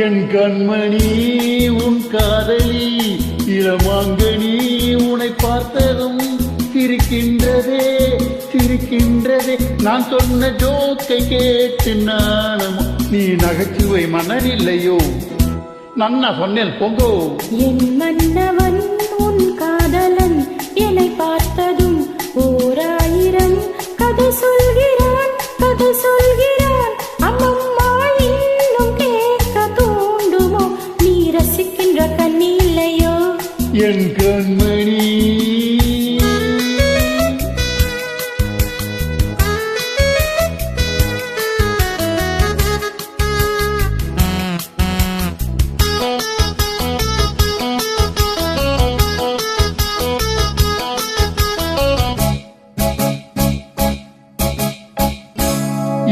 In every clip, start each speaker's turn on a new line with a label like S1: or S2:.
S1: என் கண்மணி உன் காதலி இளமாங்கனி உன்னை பார்த்ததும் சிரிக்கின்றதே சிரிக்கின்றதே. நான் சொன்ன ஜோக்கை கேட்டு நானும் நீ நகைச்சுவை மன்னனில்லையோ? நன்னா சொன்னேன் பொங்கோ.
S2: என் மன்னவன் உன் காதலன் என்னை பார்த்ததும் ஓராயிரம் கதை சொல்கிறான் கதை சொல்கிறான். அம்மம்மா இன்னும் கேட்க தூண்டுமோ? நீ ரசிக்கின்ற கண்ணில்லையோ?
S1: என் கண்மணி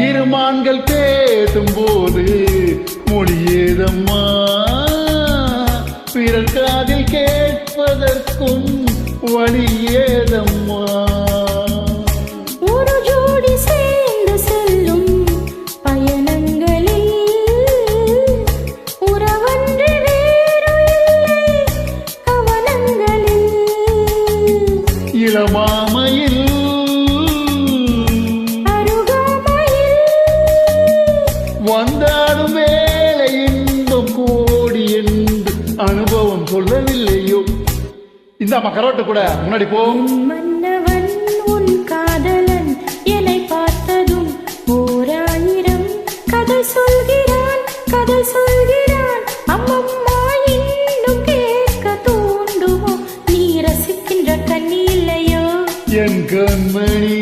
S1: இருமான்கள் பேசும் போது மொழியேதம்மா, பிறர் காதில் கேட்பதற்கும் வழியேதம்மா.
S2: ஒரு ஜோடி சேர்ந்து செல்லும் பயணங்களில் உறவன்று வேறு இல்லை கவனங்களில்.
S1: இளமாமையில் வந்தாடும் வேலை இன்பம் கோடி என்று அனுபவம் சொல்லவில்லையோ? இந்த கரோட்டு கூட முன்னாடி போ.
S2: மன்னவன் உன் காதலன் என்னை பார்த்ததும் ஓராயிரம் கதை சொல்கிறான் கதை சொல்கிறான். அம்மம்மா இன்னும் கேட்க தூண்டுமோ? நீ ரசிக்கின்ற கண்ணில்லையோ?
S1: என் கண்மணி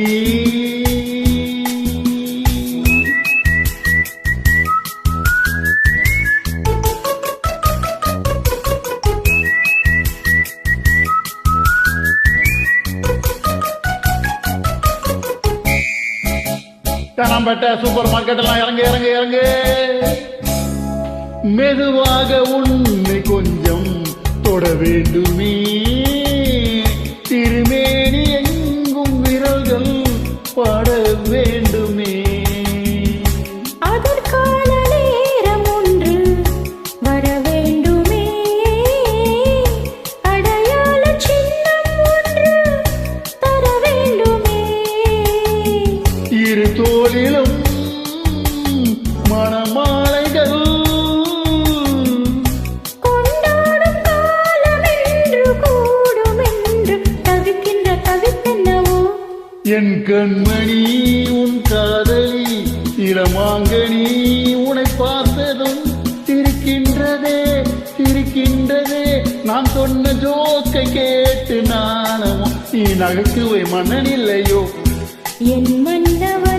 S1: கனம்பட்ட சூப்பர் மார்க்கெட் எல்லாம் இறங்கு இறங்கு இறங்கு. மெதுவாக உன்னை கொஞ்சம் தொட வேண்டுமே, திருமேனி எங்கும் விரல்கள் பாட வேண்டுமே.
S2: அதற்கான நேரம் ஒன்று வர வேண்டுமே, அடையாள சின்னம் ஒன்று தர வேண்டுமே.
S1: இரு தோளிலும் மணமாலைகள்
S2: கொண்டாடும் காலம் என்று கூடும் என்று தவிக்கின்ற தவிப்பென்னவோ?
S1: என் கண்மணி உன் காதலி இளமாங்கனி உன்னை பார்த்ததும் சிரிக்கின்றதே சிரிக்கின்றதே. நான் சொன்ன ஜோக்கை கேட்டு நானும் நீ நகைச்சுவை மன்னனில்லையோ?
S2: என் மன்னவன்